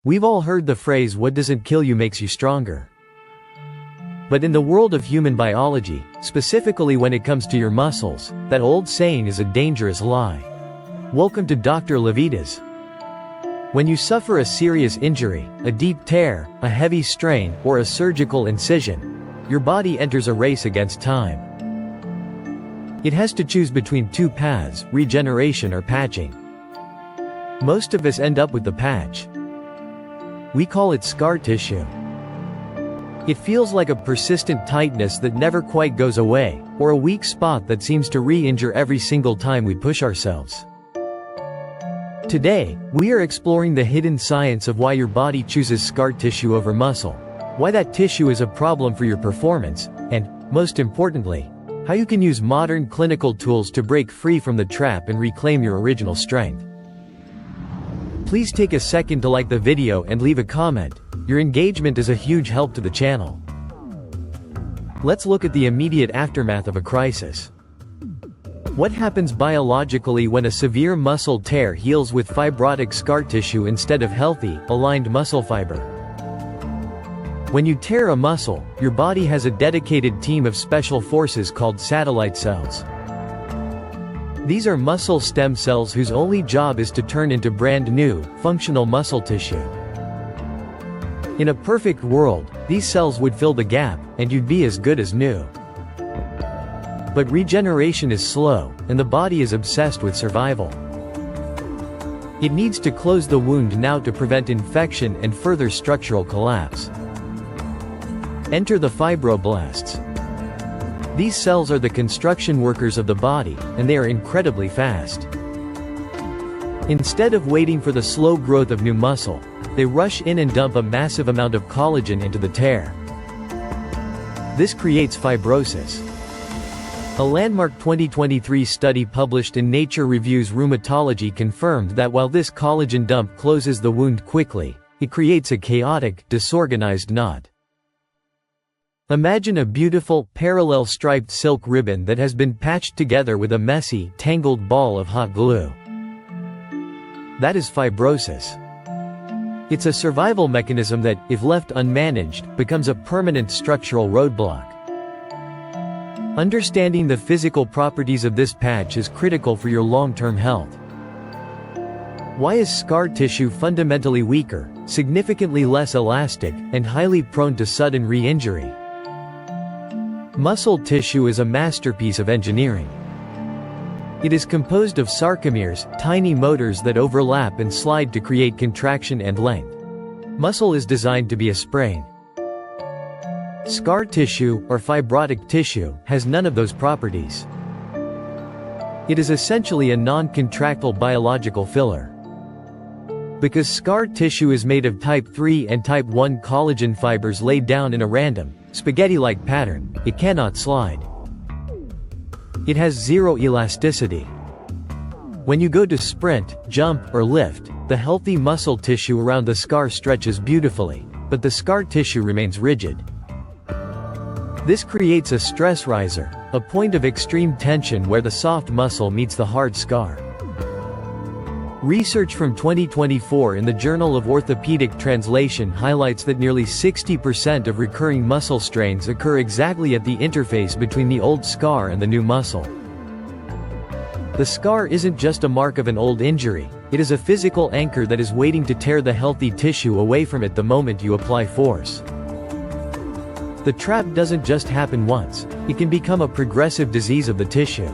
We've all heard the phrase, "What doesn't kill you makes you stronger." But in the world of human biology, specifically when it comes to your muscles, that old saying is a dangerous lie. Welcome to Dr. Levitas. When you suffer a serious injury, a deep tear, a heavy strain, or a surgical incision, your body enters a race against time. It has to choose between two paths, regeneration or patching. Most of us end up with the patch. We call it scar tissue. It feels like a persistent tightness that never quite goes away, or a weak spot that seems to re-injure every single time we push ourselves. Today, we are exploring the hidden science of why your body chooses scar tissue over muscle, why that tissue is a problem for your performance, and, most importantly, how you can use modern clinical tools to break free from the trap and reclaim your original strength. Please take a second to like the video and leave a comment. Your engagement is a huge help to the channel. Let's look at the immediate aftermath of a crisis. What happens biologically when a severe muscle tear heals with fibrotic scar tissue instead of healthy, aligned muscle fiber? When you tear a muscle, your body has a dedicated team of special forces called satellite cells. These are muscle stem cells whose only job is to turn into brand new, functional muscle tissue. In a perfect world, these cells would fill the gap, and you'd be as good as new. But regeneration is slow, and the body is obsessed with survival. It needs to close the wound now to prevent infection and further structural collapse. Enter the fibroblasts. These cells are the construction workers of the body, and they are incredibly fast. Instead of waiting for the slow growth of new muscle, they rush in and dump a massive amount of collagen into the tear. This creates fibrosis. A landmark 2023 study published in Nature Reviews Rheumatology confirmed that while this collagen dump closes the wound quickly, it creates a chaotic, disorganized knot. Imagine a beautiful, parallel striped silk ribbon that has been patched together with a messy, tangled ball of hot glue. That is fibrosis. It's a survival mechanism that, if left unmanaged, becomes a permanent structural roadblock. Understanding the physical properties of this patch is critical for your long-term health. Why is scar tissue fundamentally weaker, significantly less elastic, and highly prone to sudden re-injury? Muscle tissue is a masterpiece of engineering. It is composed of sarcomeres, tiny motors that overlap and slide to create contraction and length. Muscle is designed to be a spring. Scar tissue, or fibrotic tissue, has none of those properties. It is essentially a non-contractile biological filler. Because scar tissue is made of type 3 and type 1 collagen fibers laid down in a random, spaghetti-like pattern, it cannot slide. It has zero elasticity. When you go to sprint, jump, or lift, the healthy muscle tissue around the scar stretches beautifully, but the scar tissue remains rigid. This creates a stress riser, a point of extreme tension where the soft muscle meets the hard scar. Research from 2024 in the Journal of Orthopedic Translation highlights that nearly 60% of recurring muscle strains occur exactly at the interface between the old scar and the new muscle. The scar isn't just a mark of an old injury, it is a physical anchor that is waiting to tear the healthy tissue away from it the moment you apply force. The trap doesn't just happen once, it can become a progressive disease of the tissue.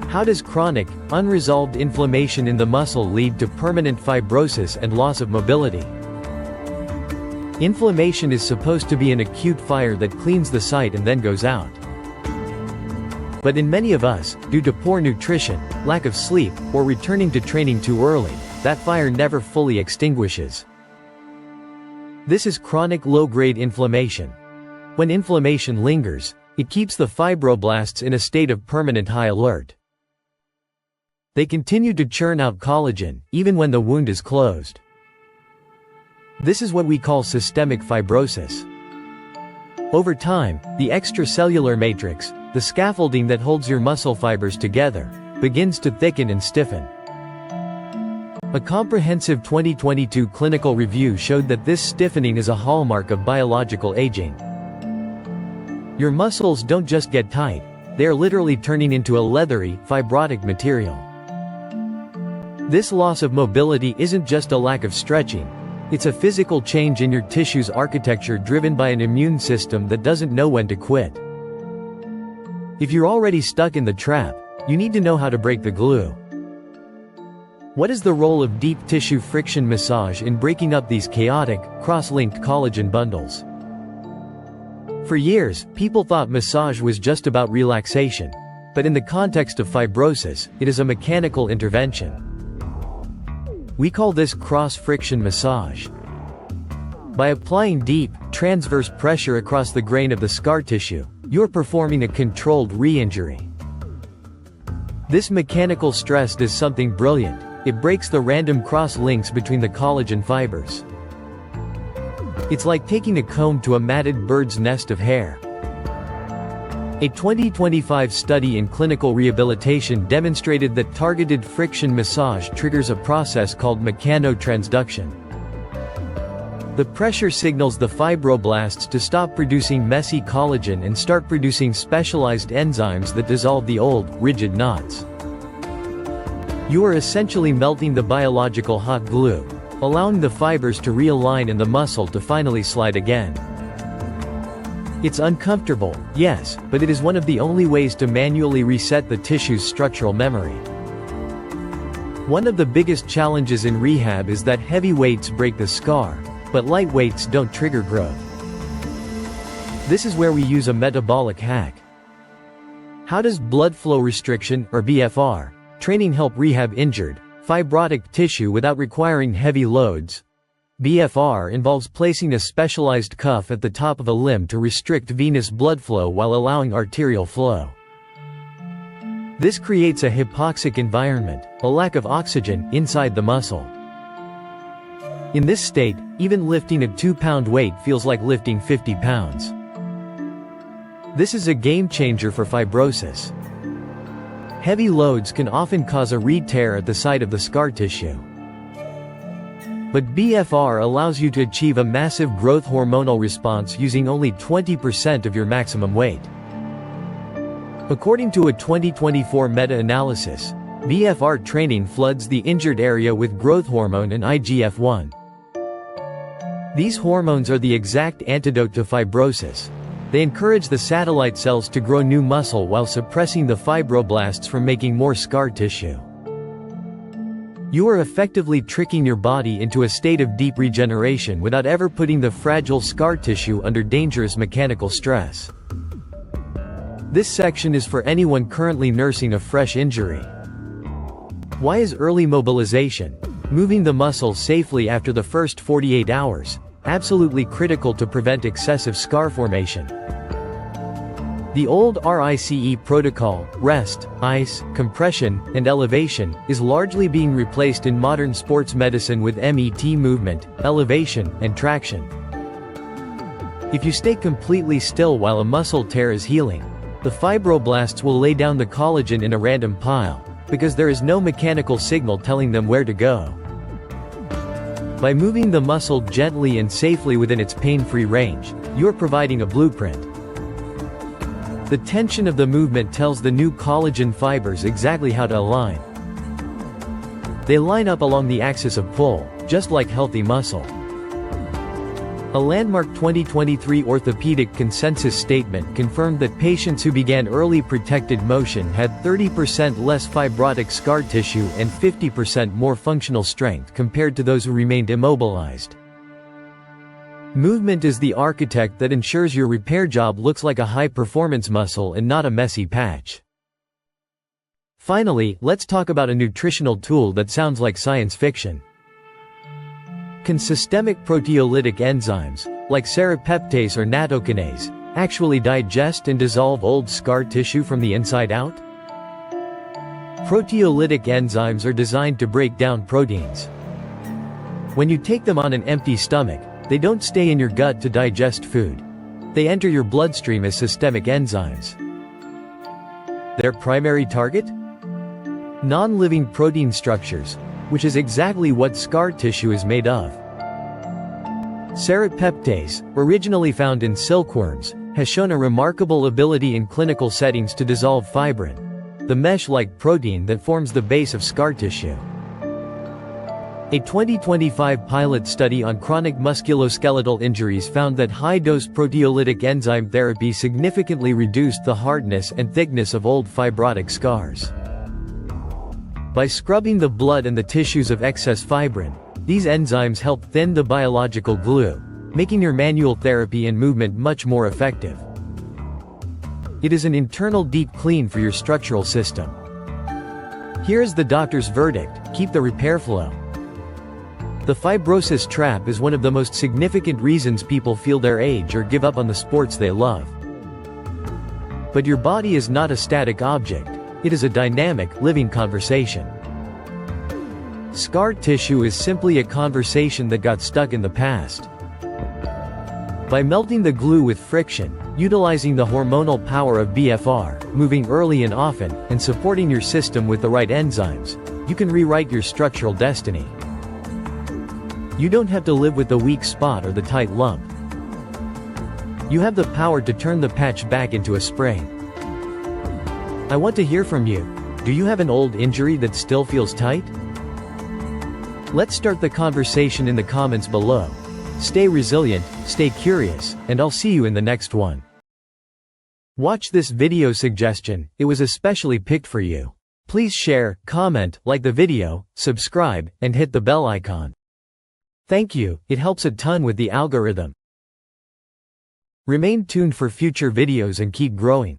How does chronic, unresolved inflammation in the muscle lead to permanent fibrosis and loss of mobility? Inflammation is supposed to be an acute fire that cleans the site and then goes out. But in many of us, due to poor nutrition, lack of sleep, or returning to training too early, that fire never fully extinguishes. This is chronic low-grade inflammation. When inflammation lingers, it keeps the fibroblasts in a state of permanent high alert. They continue to churn out collagen, even when the wound is closed. This is what we call systemic fibrosis. Over time, the extracellular matrix, the scaffolding that holds your muscle fibers together, begins to thicken and stiffen. A comprehensive 2022 clinical review showed that this stiffening is a hallmark of biological aging. Your muscles don't just get tight, they are literally turning into a leathery, fibrotic material. This loss of mobility isn't just a lack of stretching, it's a physical change in your tissue's architecture driven by an immune system that doesn't know when to quit. If you're already stuck in the trap, you need to know how to break the glue. What is the role of deep tissue friction massage in breaking up these chaotic, cross-linked collagen bundles? For years, people thought massage was just about relaxation. But in the context of fibrosis, it is a mechanical intervention. We call this cross-friction massage. By applying deep, transverse pressure across the grain of the scar tissue, you're performing a controlled re-injury. This mechanical stress does something brilliant. It breaks the random cross-links between the collagen fibers. It's like taking a comb to a matted bird's nest of hair. A 2025 study in clinical rehabilitation demonstrated that targeted friction massage triggers a process called mechanotransduction. The pressure signals the fibroblasts to stop producing messy collagen and start producing specialized enzymes that dissolve the old, rigid knots. You are essentially melting the biological hot glue, allowing the fibers to realign and the muscle to finally slide again. It's uncomfortable, yes, but it is one of the only ways to manually reset the tissue's structural memory. One of the biggest challenges in rehab is that heavy weights break the scar, but light weights don't trigger growth. This is where we use a metabolic hack. How does blood flow restriction, or BFR, training help rehab injured, fibrotic tissue without requiring heavy loads? BFR involves placing a specialized cuff at the top of a limb to restrict venous blood flow while allowing arterial flow. This creates a hypoxic environment, a lack of oxygen, inside the muscle. In this state, even lifting a 2-pound weight feels like lifting 50 pounds. This is a game changer for fibrosis. Heavy loads can often cause a re-tear at the site of the scar tissue. But BFR allows you to achieve a massive growth hormonal response using only 20% of your maximum weight. According to a 2024 meta-analysis, BFR training floods the injured area with growth hormone and IGF-1. These hormones are the exact antidote to fibrosis. They encourage the satellite cells to grow new muscle while suppressing the fibroblasts from making more scar tissue. You are effectively tricking your body into a state of deep regeneration without ever putting the fragile scar tissue under dangerous mechanical stress. This section is for anyone currently nursing a fresh injury. Why is early mobilization, moving the muscle safely after the first 48 hours, absolutely critical to prevent excessive scar formation? The old RICE protocol, rest, ice, compression, and elevation, is largely being replaced in modern sports medicine with MET movement, elevation, and traction. If you stay completely still while a muscle tear is healing, the fibroblasts will lay down the collagen in a random pile, because there is no mechanical signal telling them where to go. By moving the muscle gently and safely within its pain-free range, you're providing a blueprint. The tension of the movement tells the new collagen fibers exactly how to align. They line up along the axis of pull, just like healthy muscle. A landmark 2023 orthopedic consensus statement confirmed that patients who began early protected motion had 30% less fibrotic scar tissue and 50% more functional strength compared to those who remained immobilized. Movement is the architect that ensures your repair job looks like a high-performance muscle and not a messy patch. Finally, let's talk about a nutritional tool that sounds like science fiction. Can systemic proteolytic enzymes, like serrapeptase or nattokinase, actually digest and dissolve old scar tissue from the inside out? Proteolytic enzymes are designed to break down proteins. When you take them on an empty stomach, they don't stay in your gut to digest food. They enter your bloodstream as systemic enzymes. Their primary target? Non-living protein structures, which is exactly what scar tissue is made of. Serrapeptase, originally found in silkworms, has shown a remarkable ability in clinical settings to dissolve fibrin, the mesh-like protein that forms the base of scar tissue. A 2025 pilot study on chronic musculoskeletal injuries found that high-dose proteolytic enzyme therapy significantly reduced the hardness and thickness of old fibrotic scars. By scrubbing the blood and the tissues of excess fibrin, these enzymes help thin the biological glue, making your manual therapy and movement much more effective. It is an internal deep clean for your structural system. Here is the doctor's verdict: keep the repair flow. The fibrosis trap is one of the most significant reasons people feel their age or give up on the sports they love. But your body is not a static object. It is a dynamic, living conversation. Scar tissue is simply a conversation that got stuck in the past. By melting the glue with friction, utilizing the hormonal power of BFR, moving early and often, and supporting your system with the right enzymes, you can rewrite your structural destiny. You don't have to live with the weak spot or the tight lump. You have the power to turn the patch back into a spring. I want to hear from you. Do you have an old injury that still feels tight? Let's start the conversation in the comments below. Stay resilient, stay curious, and I'll see you in the next one. Watch this video suggestion, it was especially picked for you. Please share, comment, like the video, subscribe, and hit the bell icon. Thank you, it helps a ton with the algorithm. Remain tuned for future videos and keep growing.